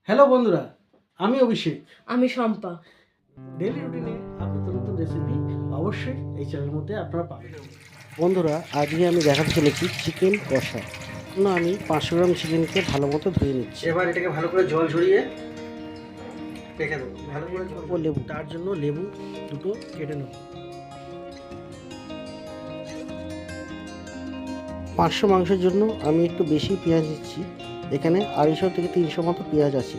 Hello বন্ধুরা, আমি অভিষেক। আমি শম্পা। ডেইলি রুটিনে আপনার নতুন রেসিপি অবশ্যই এই চ্যানেলের মধ্যে আপনারা পাবেন। বন্ধুরা, আজকে আমি দেখাতে চলেছি চিকেন কষা। না, আমি 500 গ্রাম চিকেনকে ভালো মতো ধুয়ে নিচ্ছি। এবার এটাকে ভালো করে জল ঝরিয়ে রেখে দেবো। ভালো করে জল লেবু, তার জন্য লেবু দুটো কেটে নেব। 500 মাংসের জন্য আমি একটু বেশি পেঁয়াজ দিচ্ছি। এখানে 250 থেকে 300 মতো পেঁয়াজ আছে,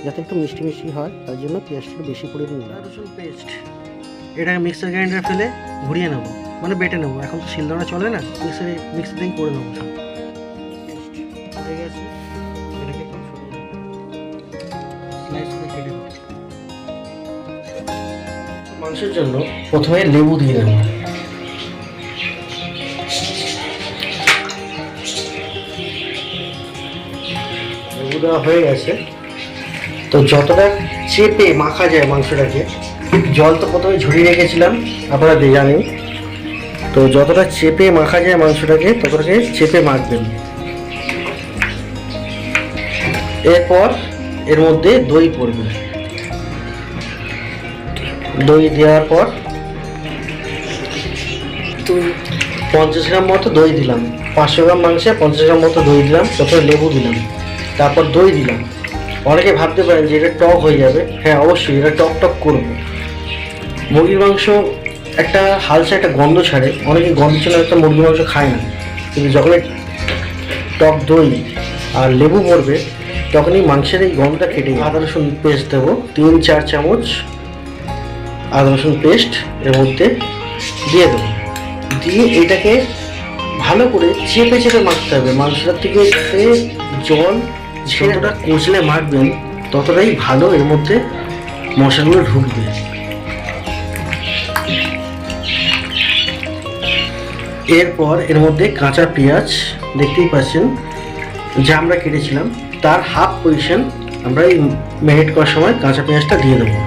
যাতে একটু মিষ্টি মিষ্টি হয়, তার জন্য পেঁয়াজটা একটু বেশি করে নিলাম। রসুন পেস্ট, এটাকে মিক্সার গ্রাইন্ডারে ফেলে ঘুরিয়ে নেবো, মানে বেটে নেবো। এখন তো শিলনোড়া চলে না, মিক্সারেই করে নেবো সব। হয়ে গেছে, এটাকে একটু সরিয়ে নেবো, স্লাইস করে কেটে নেবো। মাংসের জন্য প্রথমে লেবু দিয়ে দেবো। লেবু দেওয়া হয়ে গেছে। তো যতটা চেপে মাখা যায় মাংসটাকে, জল তো প্রথমে ঝরিয়ে রেখেছিলাম, আপনারা জানেন। তো যতটা চেপে মাখা যায় মাংসটাকে, ততটাকে চেপে মাখবেন। এরপর এর মধ্যে দই পড়বে। দই দেওয়ার পর 50 গ্রাম মতো দই দিলাম। 500 গ্রাম মাংসে 50 গ্রাম মতো দই দিলাম, তারপরে লেবু দিলাম, তারপর দই দিলাম। অনেকে ভাবতে পারেন যে এটা টক হয়ে যাবে। হ্যাঁ, অবশ্যই এটা টক টক করবে। মুরগির মাংস একটা হালকা একটা গন্ধ ছাড়ে, অনেকে গন্ধ ছাড়া একটা মুরগির মাংস খায় না, কিন্তু যখন টক দই আর লেবু পড়বে, তখনই মাংসের এই গন্ধটা কেটে যাবে। আদা রসুন পেস্ট দেবো 3-4 চামচ। আদা রসুন পেস্ট এর মধ্যে দিয়ে দেবো, দিয়ে এটাকে ভালো করে চেপে চেপে মাখতে হবে। মাংসটার থেকে জল যতটা কষলে মাখবেন, ততটাই ভালো এর মধ্যে মশলাগুলো ঢুকবে। এরপর এর মধ্যে কাঁচা পেঁয়াজ, দেখতেই পাচ্ছেন, যা আমরা কেটেছিলাম তার হাফ পজিশন আমরা এই ম্যারিনেট করার সময় কাঁচা পেঁয়াজটা দিয়ে দেবো।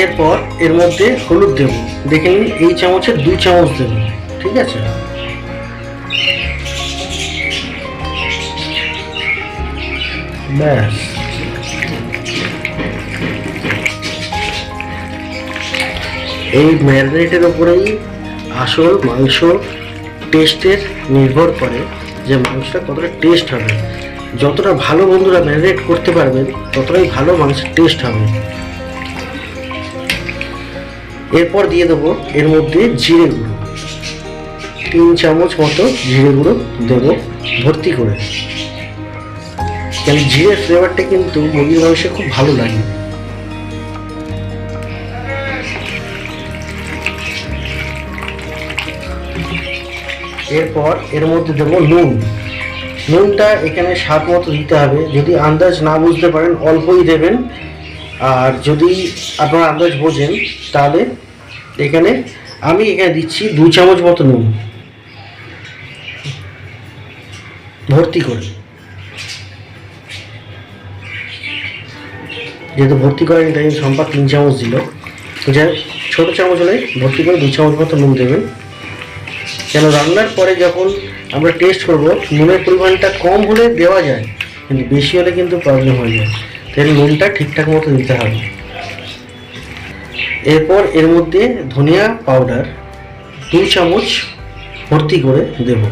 এরপর এর মধ্যে হলুদ দেব। দেখে নিন, এই চামচের 2 চামচ দেব, ঠিক আছে? ব্যাস, এই ম্যারিনেটের ওপরেই আসল মাংস টেস্টের নির্ভর করে, যে মাংসটা কতটা টেস্ট হবে। যতটা ভালো বন্ধুরা ম্যারিনেট করতে পারবেন, ততটাই ভালো মাংসের টেস্ট হবে। এরপর দিয়ে দেবো এর মধ্যে জিরে গুঁড়ো, 3 চামচ মতো জিরে গুঁড়ো দেবো ভর্তি করে। কেন, জিরের ফ্লেভারটা কিন্তু মুরগির মাংসে খুব ভালো লাগে। এরপর এর মধ্যে দেবো নুন। নুনটা এখানে স্বাদ মতো দিতে হবে। যদি আন্দাজ না বুঝতে পারেন, অল্পই দেবেন। আর যদি আপনারা আন্দাজ বোঝেন, তাহলে আমি এখানে দিচ্ছি 2 চামচ মতো নুন ভর্তি করে। যেহেতু ভর্তি করেন, তাই সম্পা 3 চামচ দিল। যা ছোটো চামচ হলে ভর্তি করে 2 চামচ মতো নুন দেবেন। কেন, রান্নার পরে যখন আমরা টেস্ট করব, নুনের পরিমাণটা কম হলে দেওয়া যায়, কিন্তু বেশি হলে কিন্তু প্রবলেম হয়ে যায়। তাই নুনটা ঠিকঠাক মতো দিতে হবে। এরপর এর মধ্যে ধনিয়া পাউডার 2 চামচ ভর্তি করে দেব।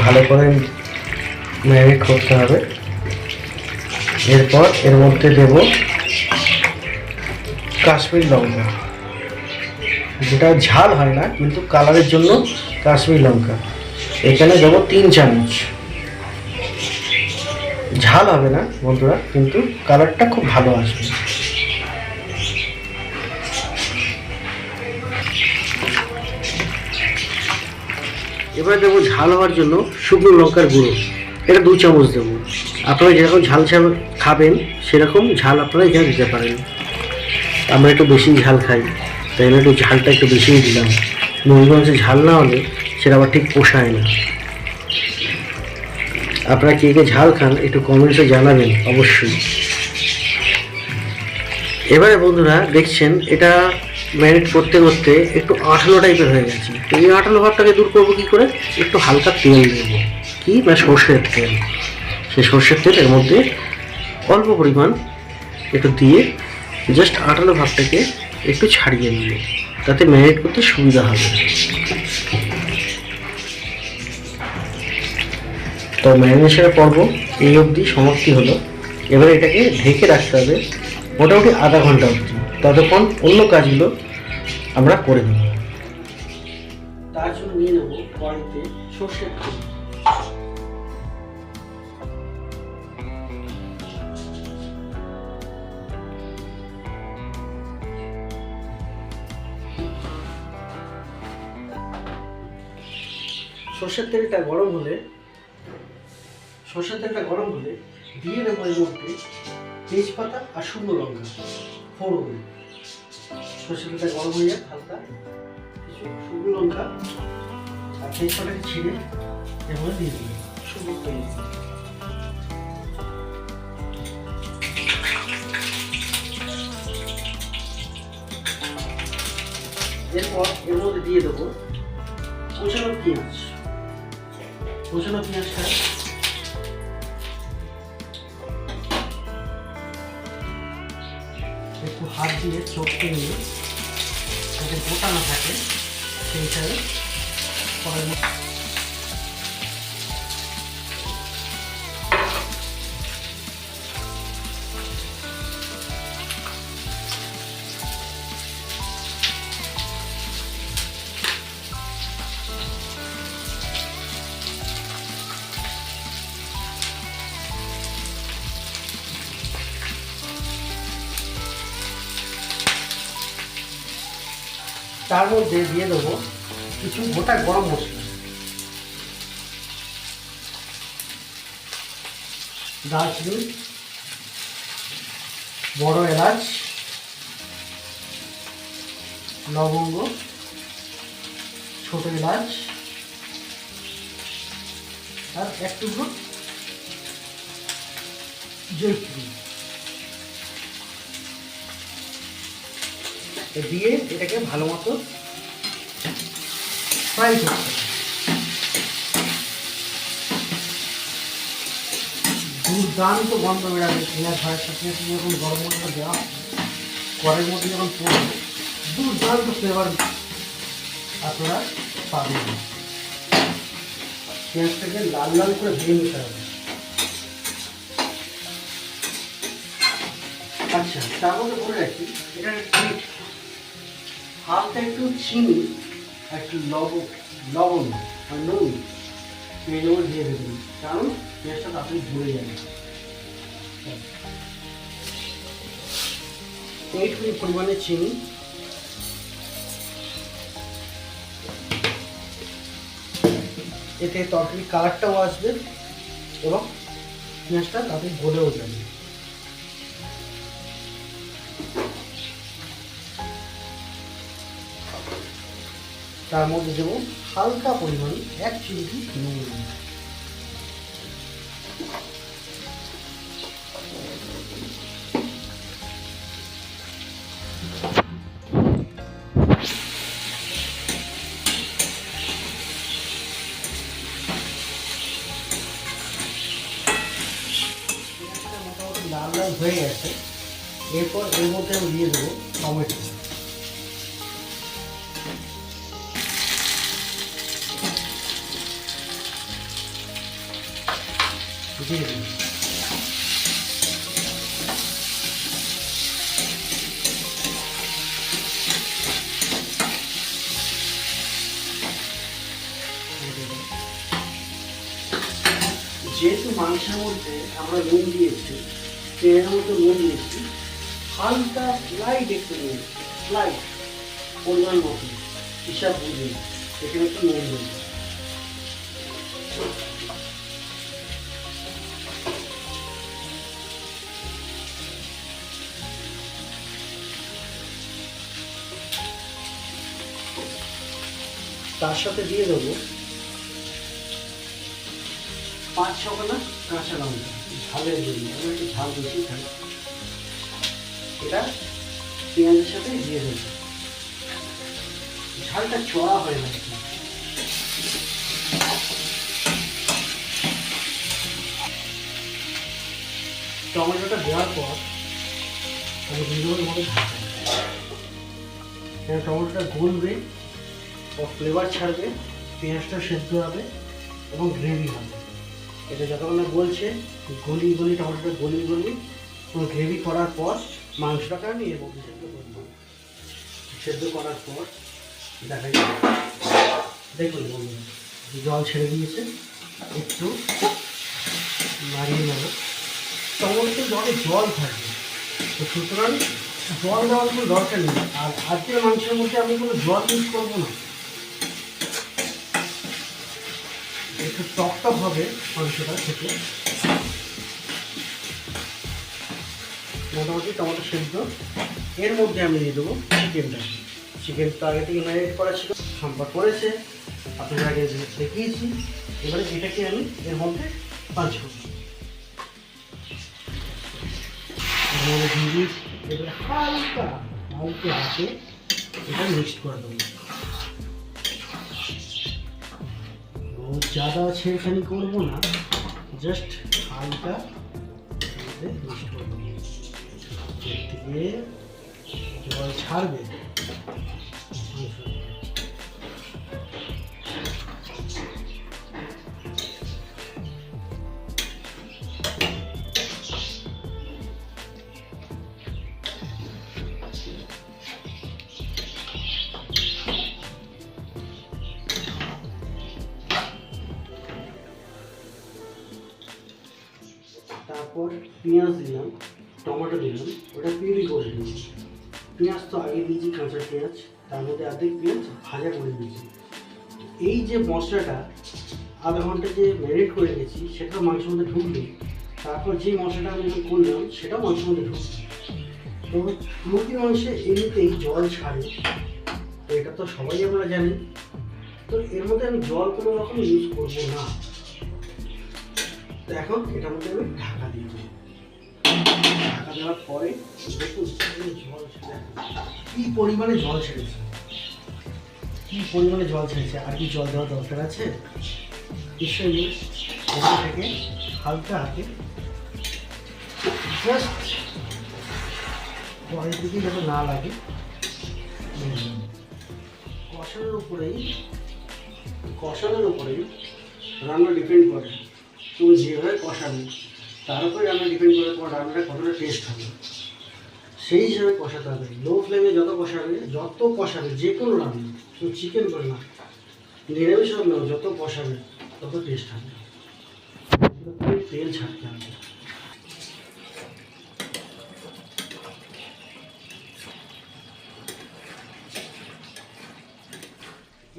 ভালো করে ম্যারিনেট করতে হবে। এরপর এর মধ্যে দেব কাশ্মীরি লঙ্কা, যেটা ঝাল হয় না, কিন্তু কালারের জন্য কাশ্মীরি লঙ্কা এখানে দেবো 3 চামচ। ঝাল হবে না বন্ধুরা, কিন্তু কালারটা খুব ভালো আসবে। এবার দেবো ঝাল হওয়ার জন্য শুকনো লঙ্কার গুঁড়ো, এটা 2 চামচ দেবো। আপনারা যেরকম ঝাল খাবেন, সেরকম ঝাল আপনারা এখানে দিতে পারেন। আমরা একটু বেশি ঝাল খাই, তাই জন্য একটু ঝালটা একটু বেশিই দিলাম। মুরগির মাংসে ঝাল না হলে সেটা আবার ঠিক পোষায় না। আপনারা কে কে ঝাল খান একটু কমেন্টসে জানাবেন অবশ্যই। এবারে বন্ধুরা দেখছেন এটা ম্যারিনেট করতে করতে একটু আঠালো টাইপের হয়ে গেছে। তো এই আঠালো ভাবটাকে দূর করবো কী করে, একটু হালকা তেল দেবো, কি না সর্ষের তেল। সেই সর্ষের তেল এর মধ্যে অল্প পরিমাণ একটু দিয়ে জাস্ট আঠালো ভাবটাকে একটু ছাড়িয়ে নেব, তাতে ম্যারিনেট করতে সুবিধা হবে। তো ম্যারিনেশনের পর্ব এই অবধি সমাপ্তি হলো। এবার এটাকে ঢেকে রাখতে হবে মোটামুটি আধা ঘন্টা অবধি, ততক্ষণ অন্য কাজগুলো আমরা করে নেব। তার জন্য নিয়ে নেব কড়াইতে সর্ষের তেল। সর্ষের তেলটা গরম হলে দিয়ে দেবো এর মধ্যে তেজপাতা আর শুকনো লঙ্কা ফোড়ন। সর্ষের তেলটা গরম হয়ে যায়, হালকা কিছু শুকনো লঙ্কা আর তেজপাতাকে ছিঁড়ে এর মধ্যে দিয়ে দেবো শুকনো তেল। এরপর এর মধ্যে দিয়ে দেবো কোচানো পেঁয়াজটা একটু হাত দিয়ে চটকে নিয়ে যাতে গোটা না থাকে সেই হিসাবে তার মধ্যে দিয়ে দেবো কিছু গোটা গরম মশলা, দারচিনি, বড় এলাচ, লবঙ্গ, ছোট এলাচ আর এক টুকরো জয়িত্রী দিয়ে এটাকে ভালো মতো ফ্রাই করতে। দুর্দান্ত গন্ধ বেড়াবে পেঁয়াজ ভাজার সাথে যখন গরম মশলা দেওয়া কড়াইয়ের মধ্যে যখন পড়বে দুর্দান্ত ফ্লেভার আপনারা পাবেন। পেঁয়াজটাকে লাল লাল করে ভেজে নিতে হবে। আচ্ছা, তার মধ্যে বলে রাখি এটা হালকা একটু চিনি আর একটু লবণ আর নুন পেঁয়াজের মধ্যে দিয়ে দেবেন, কারণ পেঁয়াজটা তাড়াতাড়ি ভরে যাবে। এইটুকু পরিমাণে চিনি, এতে তরকারি কালারটাও আসবে এবং পেঁয়াজটা তাড়াতাড়ি গলেও যাবে। তার মধ্যে দেবো হালকা পরিমাণে 1 চিমটি নুন। মোটামুটি লাল লাল হয়ে গেছে। এরপর এর মধ্যে আমি দিয়ে দেবো টমেটো। দিয়ে দিন যেহেতু মাংসের মধ্যে আমরা নুন দিয়েছি, তেলের মধ্যে নুন দিয়েছি, হালকা লাইট একটু নুন, লাইট পরিমাণ মতো হিসাব বুঝে এখানে একটু নুন দিন। তার সাথে দিয়ে দেবো 5-6 খানা কাঁচা লঙ্কা ঝালের জন্য, আমরা একটু ঝাল বেশি খাই। এটা পেঁয়াজের সাথে দিয়ে দেবো, ঝালটা চড়া হয়ে গেছে। টমেটোটা দেওয়ার পর আমি দুটোর মধ্যে ঢাকা, টমেটোটা গলবে ও ফ্লেভার ছাড়বে, পেঁয়াজটা সেদ্ধ হবে এবং গ্রেভি হবে। এটা যতক্ষণ না গলছে গলি টমেটোটা গলি এবং গ্রেভি করার পর মাংসটাকে আমি এর মধ্যে সেদ্ধ করব। সেদ্ধ করার পর দেখা যাবে, দেখুন বন্ধুরা জল ছেড়ে দিয়েছে, একটু নাড়িয়ে নেব। টমেটো জলে জল থাকবে, তো সুতরাং জল দেওয়ার কোনো দরকার নেই। আর আজকের মাংসের মধ্যে আমি কোনো জল ইউজ করবো না, একটু টক হবে মাংসটা থেকে। মোটামুটি টমেটো সেদ্ধ, এর মধ্যে আমি দিয়ে দেবো চিকেনটা। চিকেন তো আগে থেকে ম্যারিনেট করা ছিল, সম্পদ করেছে, আপনাদের আগে দেখিয়েছি। এবারে এটাকে আমি এর মধ্যে পাঁচ করব, এর মধ্যে দিয়ে এবারে হালকা হাতে এটা মিক্সড করে দেবো। बहुत ज़्यादा छेड़खानी करब ना, जस्ट हालका मिक्सड कर दिए जल छाड़बे। তারপর পেঁয়াজ দিলাম, টমেটো দিলাম, ওটা পিউরি করে দিয়েছি। পেঁয়াজ তো আগে দিয়েছি কাঁচা পেঁয়াজ, তার মধ্যে অর্ধেক পেঁয়াজ ভাজা করে দিয়েছি। এই যে মশলাটা আধা ঘন্টা যে ম্যারিনেট করে গেছি সেটা মাংসের মধ্যে ঢুকবে। তারপর যে মশলাটা আমি করলাম সেটাও মাংসের মধ্যে ঢুকবে। তো মুরগির মাংসে এমনিতেই জল ছাড়ে, তো এটা তো সবাই আমরা জানি। তো এর মধ্যে আমি জল কোনো রকম ইউজ করবো না। তো এখন এটার মধ্যে আমি ঢাকা দিয়ে দেবো। ঢাকা দেওয়ার পরে দেখুন জল ছেড়ে, কী পরিমাণে জল ছেড়েছে, আর কি জল দেওয়ার দরকার আছে? নিশ্চয়ই এখান থেকে হালকা হাতে জাস্ট পরের দিকে যাতে না লাগে। কষানোর উপরেই রান্না ডিপেন্ড করে, তুমি যেভাবে কষাবে তার উপরে রান্না ডিপেন্ড করে তোমার রান্নাটা কতটা টেস্ট হবে, সেই হিসাবে কষাতে হবে। লো ফ্লেমে যত কষাবে যে কোনো রান্না, তুমি চিকেন করে না নিরামিষ রান্নাও যত কষাবে তত টেস্ট হবে। তেল ছাড়তে হবে।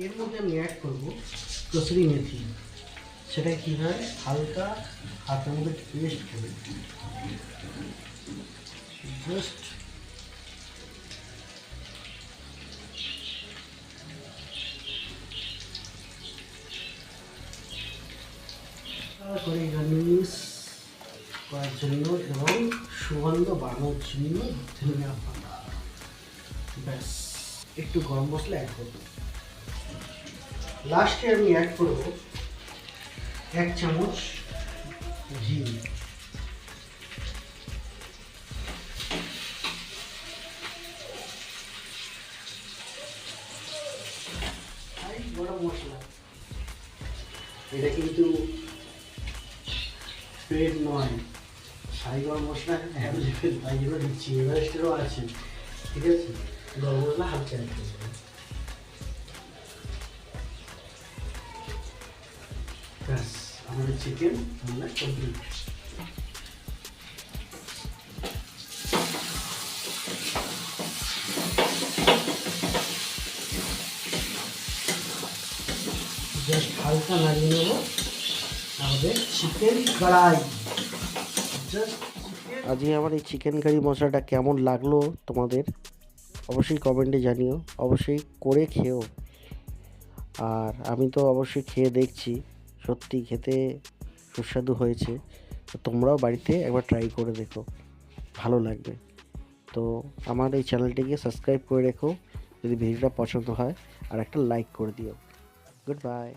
এর মধ্যে আমি অ্যাড করবো কসুরি মেথি। সেটা কীভাবে হালকা হাতের মধ্যে পেস্ট করে জাস্ট করে গার্নিশ করার জন্য এবং সুগন্ধ বাড়ানোর জন্য ধনিয়া পাতা, ব্যাস। একটু গরম মশলা অ্যাড করব। লাস্টে আমি অ্যাড করব 1 চামচ ঘি। গরম মশলা এটা কিন্তু পেট নয়, সাই গরম মশলা তাই জন্য দিচ্ছি। এভারেস্টেরও আছে, ঠিক আছে। গরম মশলা হালকা অ্যাড করবো। ব্যাস, আমাদের চিকেন রান্না কমপ্লিট। জাস্ট হালকা নাড়িয়ে নেব আমাদের চিকেন কড়াই। আজকে আমার এই চিকেন কারি মশলাটা কেমন লাগলো তোমাদের অবশ্যই কমেন্টে জানিও, অবশ্যই করে খেও। আর আমি তো অবশ্যই খেয়ে দেখছি, সত্যি খেতে সুস্বাদু হয়েছে। তো তোমরাও বাড়িতে একবার ট্রাই করে দেখো, ভালো লাগবে। তো আমার এই চ্যানেলটিকে সাবস্ক্রাইব করে রেখো যদি ভিডিওটা পছন্দ হয়, আর একটা লাইক করে দিও। Good bye.